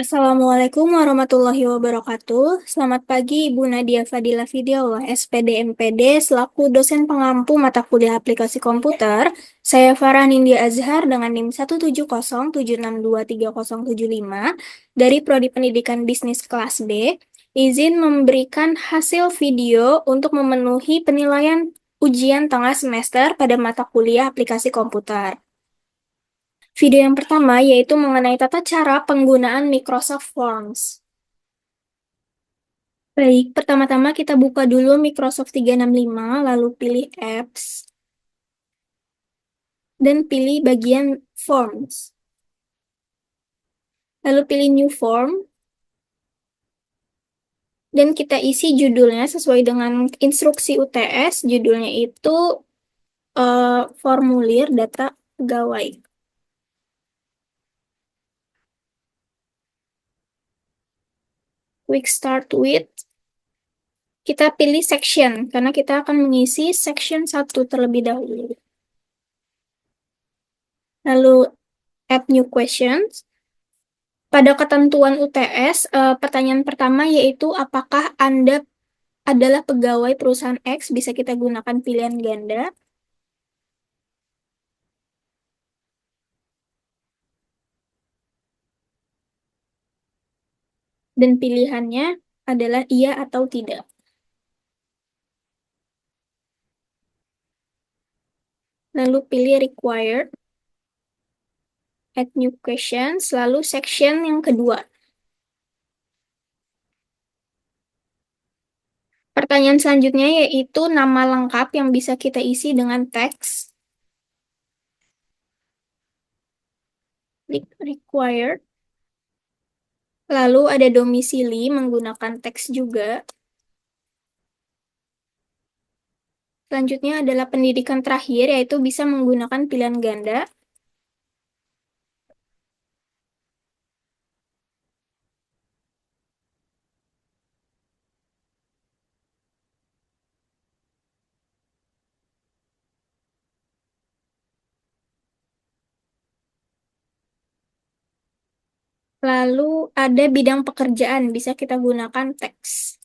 Assalamualaikum warahmatullahi wabarakatuh. Selamat pagi Ibu Nadia Fadila Fidiawa, SPD MPD, selaku dosen pengampu mata kuliah aplikasi komputer. Saya Farah Nindya Azhar dengan NIM 17076230075 dari Prodi Pendidikan Bisnis Kelas B. Izin memberikan hasil video untuk memenuhi penilaian ujian tengah semester pada mata kuliah aplikasi komputer. Video yang pertama yaitu mengenai tata cara penggunaan Microsoft Forms. Baik, pertama-tama kita buka dulu Microsoft 365, lalu pilih Apps, dan pilih bagian Forms. Lalu pilih New Form, dan kita isi judulnya sesuai dengan instruksi UTS. Judulnya itu formulir data pegawai. Quick Start With. Kita pilih section, karena kita akan mengisi section 1 terlebih dahulu. Lalu Add New Questions. Pada ketentuan UTS, pertanyaan pertama yaitu apakah Anda adalah pegawai perusahaan X, bisa kita gunakan pilihan ganda. Dan pilihannya adalah iya atau tidak. Lalu pilih Required, Add New Questions, lalu section yang kedua. Pertanyaan selanjutnya yaitu nama lengkap yang bisa kita isi dengan teks. Klik Required. Lalu ada domisili menggunakan teks juga. Selanjutnya adalah pendidikan terakhir, yaitu bisa menggunakan pilihan ganda. Lalu ada bidang pekerjaan, bisa kita gunakan teks.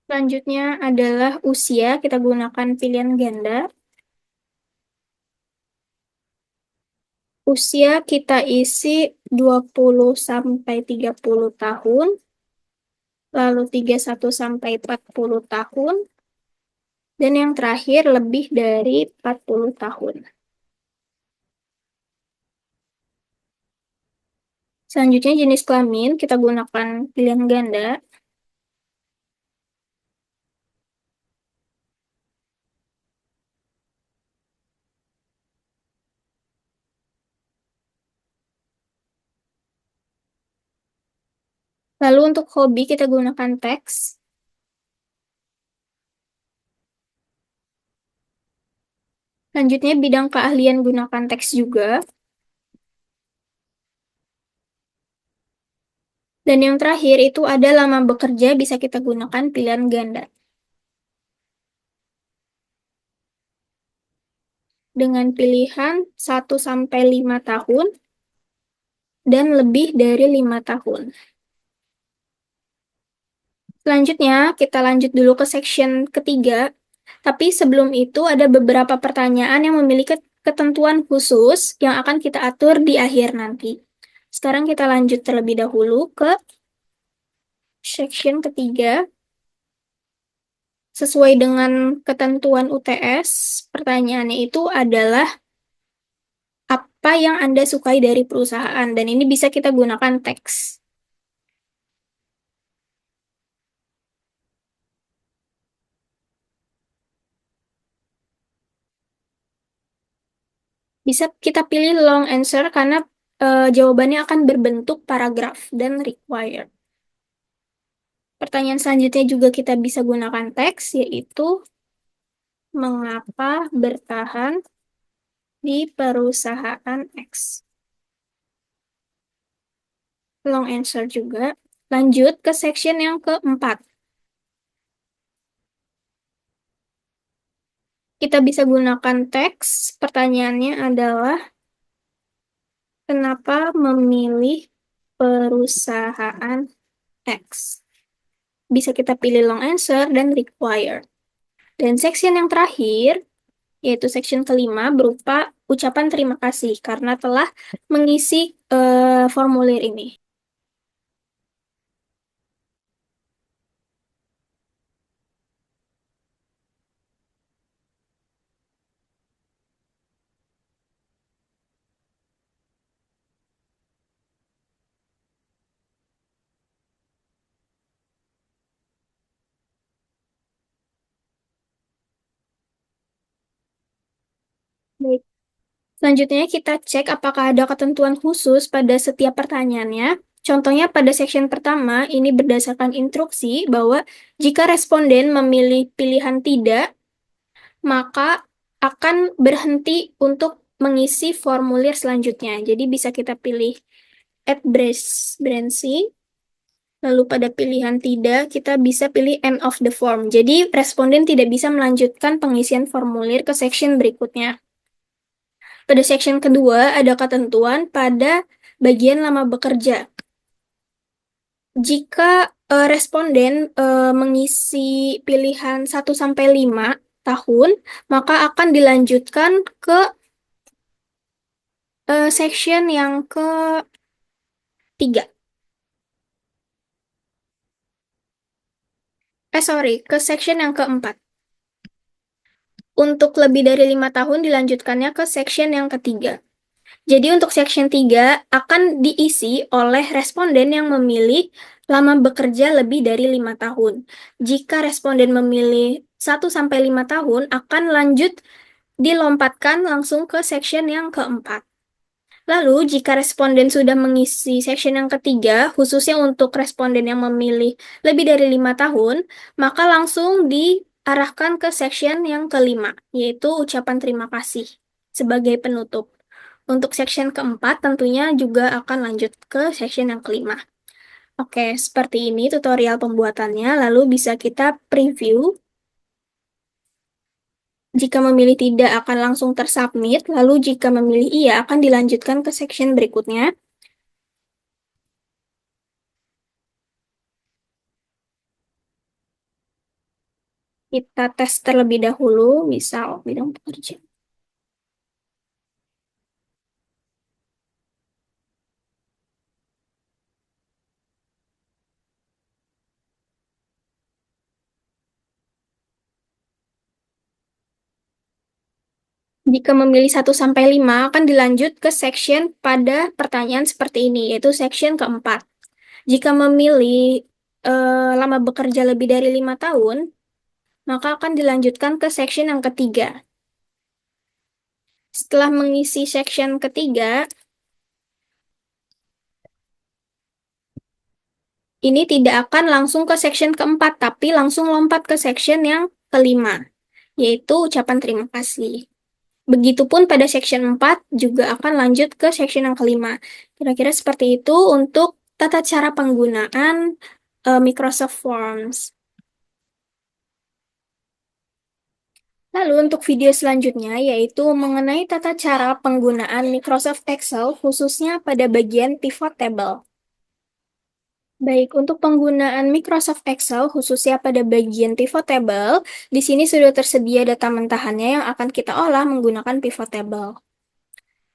Selanjutnya adalah usia, kita gunakan pilihan ganda. Usia kita isi 20 sampai 30 tahun, lalu 31 sampai 40 tahun, dan yang terakhir lebih dari 40 tahun. Selanjutnya jenis kelamin, kita gunakan pilihan ganda. Lalu untuk hobi kita gunakan teks. Selanjutnya bidang keahlian gunakan teks juga. Dan yang terakhir itu ada lama bekerja, bisa kita gunakan pilihan ganda. Dengan pilihan 1 sampai 5 tahun dan lebih dari 5 tahun. Selanjutnya, kita lanjut dulu ke section ketiga. Tapi sebelum itu ada beberapa pertanyaan yang memiliki ketentuan khusus yang akan kita atur di akhir nanti. Sekarang kita lanjut terlebih dahulu ke section ketiga. Sesuai dengan ketentuan UTS, pertanyaannya itu adalah apa yang Anda sukai dari perusahaan, dan ini bisa kita gunakan teks. Bisa kita pilih long answer karena jawabannya akan berbentuk paragraf dan required. Pertanyaan selanjutnya juga kita bisa gunakan teks, yaitu mengapa bertahan di perusahaan X. Long answer juga. Lanjut ke section yang keempat. Kita bisa gunakan teks. Pertanyaannya adalah, kenapa memilih perusahaan X? Bisa kita pilih long answer dan required. Dan section yang terakhir, yaitu section kelima, berupa ucapan terima kasih karena telah mengisi formulir ini. Baik. Selanjutnya kita cek apakah ada ketentuan khusus pada setiap pertanyaannya. Contohnya pada section pertama, ini berdasarkan instruksi bahwa jika responden memilih pilihan tidak, maka akan berhenti untuk mengisi formulir selanjutnya. Jadi bisa kita pilih at branching. Lalu pada pilihan tidak, kita bisa pilih end of the form. Jadi responden tidak bisa melanjutkan pengisian formulir ke section berikutnya. Pada section kedua, ada ketentuan pada bagian lama bekerja. Jika responden mengisi pilihan 1-5 tahun, maka akan dilanjutkan ke section yang ketiga. Ke section yang keempat. Untuk lebih dari 5 tahun dilanjutkannya ke section yang ketiga. Jadi untuk section 3 akan diisi oleh responden yang memilih lama bekerja lebih dari 5 tahun. Jika responden memilih 1-5 tahun, akan lanjut dilompatkan langsung ke section yang keempat. Lalu, jika responden sudah mengisi section yang ketiga, khususnya untuk responden yang memilih lebih dari 5 tahun, maka langsung diarahkan ke section yang kelima, yaitu ucapan terima kasih sebagai penutup. Untuk section keempat tentunya juga akan lanjut ke section yang kelima. Oke, seperti ini tutorial pembuatannya, lalu bisa kita preview. Jika memilih tidak akan langsung tersubmit, lalu jika memilih iya akan dilanjutkan ke section berikutnya. Kita tes terlebih dahulu, misal bidang pekerjaan. Jika memilih 1-5 akan dilanjut ke section pada pertanyaan seperti ini, yaitu section keempat. Jika memilih lama bekerja lebih dari 5 tahun, maka akan dilanjutkan ke section yang ketiga. Setelah mengisi section ketiga, ini tidak akan langsung ke section keempat, tapi langsung lompat ke section yang kelima, yaitu ucapan terima kasih. Begitupun pada section 4 juga akan lanjut ke section yang kelima. Kira-kira seperti itu untuk tata cara penggunaan Microsoft Forms. Lalu untuk video selanjutnya yaitu mengenai tata cara penggunaan Microsoft Excel khususnya pada bagian pivot table. Baik, untuk penggunaan Microsoft Excel khususnya pada bagian pivot table, di sini sudah tersedia data mentahannya yang akan kita olah menggunakan pivot table.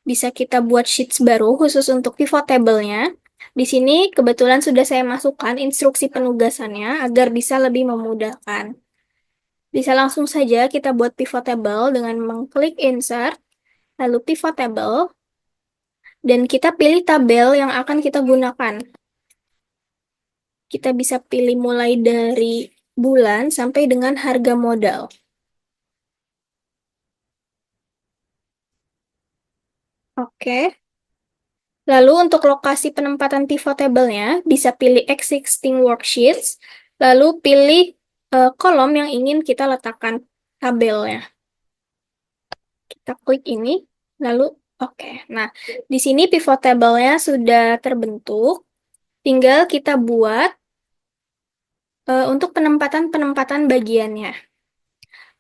Bisa kita buat sheets baru khusus untuk pivot table-nya. Di sini kebetulan sudah saya masukkan instruksi penugasannya agar bisa lebih memudahkan. Bisa langsung saja kita buat pivot table dengan mengklik insert, lalu pivot table, dan kita pilih tabel yang akan kita gunakan. Kita bisa pilih mulai dari bulan sampai dengan harga modal. Oke. Lalu untuk lokasi penempatan pivot table-nya, bisa pilih existing worksheets, lalu pilih kolom yang ingin kita letakkan tabelnya. Kita klik ini, lalu oke. Nah, di sini pivot table-nya sudah terbentuk, tinggal kita buat untuk penempatan-penempatan bagiannya.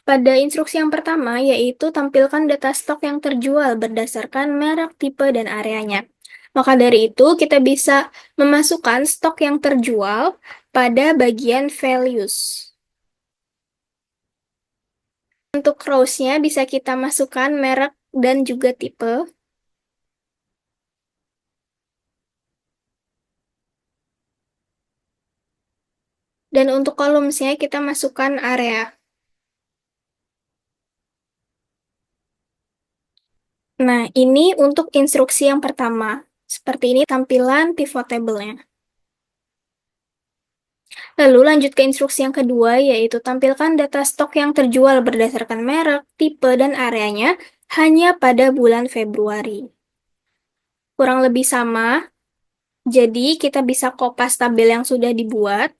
Pada instruksi yang pertama, yaitu tampilkan data stok yang terjual berdasarkan merek, tipe, dan areanya. Maka dari itu, kita bisa memasukkan stok yang terjual pada bagian values. Untuk rows-nya bisa kita masukkan merek dan juga tipe. Dan untuk columns-nya kita masukkan area. Nah, ini untuk instruksi yang pertama. Seperti ini tampilan pivot table-nya. Lalu lanjut ke instruksi yang kedua, yaitu tampilkan data stok yang terjual berdasarkan merek, tipe, dan areanya hanya pada bulan Februari. Kurang lebih sama, jadi kita bisa kopas tabel yang sudah dibuat.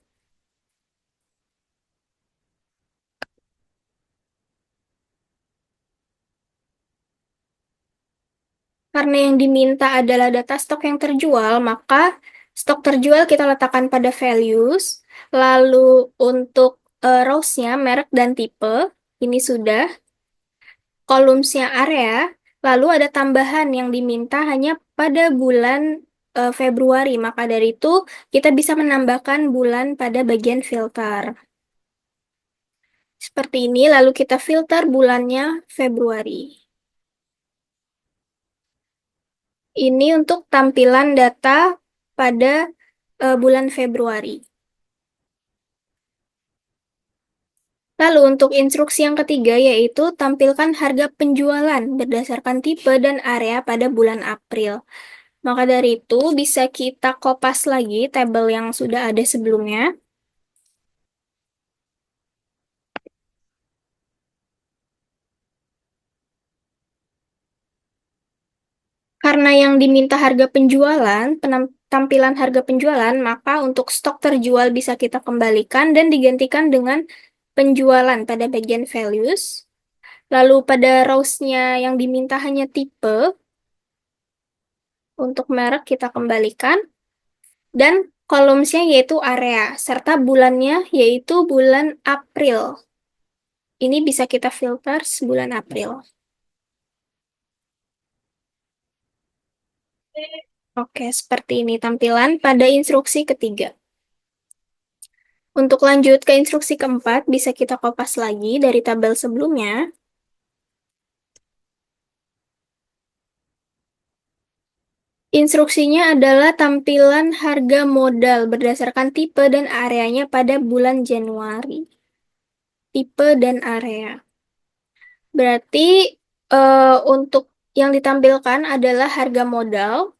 Karena yang diminta adalah data stok yang terjual, maka stok terjual kita letakkan pada values. Lalu untuk rows-nya, merek dan tipe, ini sudah. Columns-nya area, lalu ada tambahan yang diminta hanya pada bulan Februari. Maka dari itu, kita bisa menambahkan bulan pada bagian filter. Seperti ini, lalu kita filter bulannya Februari. Ini untuk tampilan data pada bulan Februari. Lalu untuk instruksi yang ketiga yaitu tampilkan harga penjualan berdasarkan tipe dan area pada bulan April. Maka dari itu bisa kita kopas lagi tabel yang sudah ada sebelumnya. Karena yang diminta harga penjualan, tampilan harga penjualan, maka untuk stok terjual bisa kita kembalikan dan digantikan dengan penjualan pada bagian values. Lalu pada rows-nya yang diminta hanya tipe, untuk merek kita kembalikan. Dan columns-nya yaitu area, serta bulannya yaitu bulan April. Ini bisa kita filter bulan April. Oke, seperti ini tampilan pada instruksi ketiga. Untuk lanjut ke instruksi keempat, bisa kita kopas lagi dari tabel sebelumnya. Instruksinya adalah tampilan harga modal berdasarkan tipe dan areanya pada bulan Januari. Tipe dan area. Berarti untuk yang ditampilkan adalah harga modal.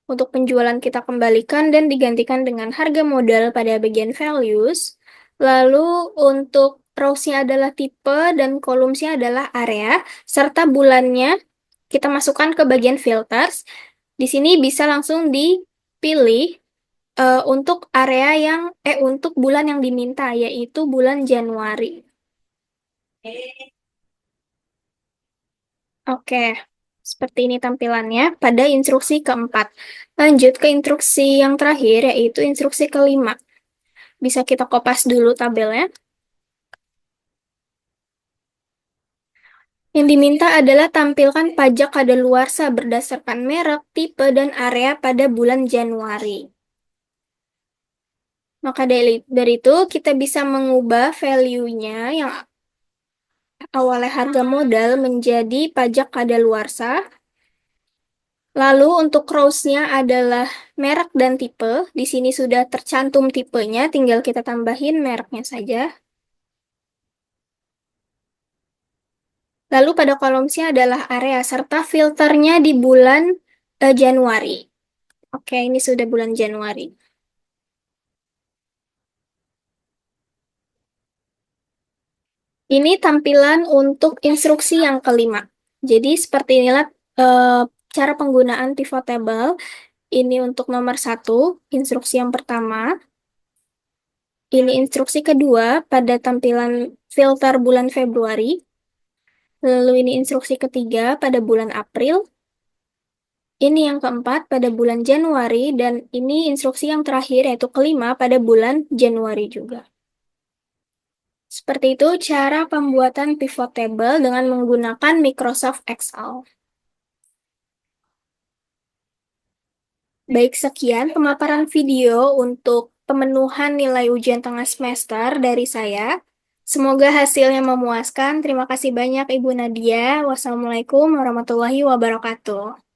Untuk penjualan kita kembalikan dan digantikan dengan harga modal pada bagian values. Lalu untuk rows-nya adalah tipe dan columns-nya adalah area, serta bulannya kita masukkan ke bagian filters. Di sini bisa langsung dipilih untuk untuk bulan yang diminta, yaitu bulan Januari. Oke, seperti ini tampilannya pada instruksi keempat. Lanjut ke instruksi yang terakhir, yaitu instruksi kelima. Bisa kita kopas dulu tabelnya. Yang diminta adalah tampilkan pajak kadaluarsa berdasarkan merek, tipe, dan area pada bulan Januari. Maka dari itu, kita bisa mengubah value-nya yang awalnya harga modal menjadi pajak kadaluarsa. Lalu untuk rows-nya adalah merek dan tipe. Di sini sudah tercantum tipenya, tinggal kita tambahin mereknya saja. Lalu pada columns-nya adalah area serta filternya di bulan Januari. Oke, ini sudah bulan Januari. Ini tampilan untuk instruksi yang kelima. Jadi seperti inilah cara penggunaan pivot table. Ini untuk nomor satu, instruksi yang pertama. Ini instruksi kedua pada tampilan filter bulan Februari. Lalu ini instruksi ketiga pada bulan April. Ini yang keempat pada bulan Januari. Dan ini instruksi yang terakhir yaitu kelima pada bulan Januari juga. Seperti itu cara pembuatan pivot table dengan menggunakan Microsoft Excel. Baik, sekian pemaparan video untuk pemenuhan nilai ujian tengah semester dari saya. Semoga hasilnya memuaskan. Terima kasih banyak Ibu Nadia. Wassalamualaikum warahmatullahi wabarakatuh.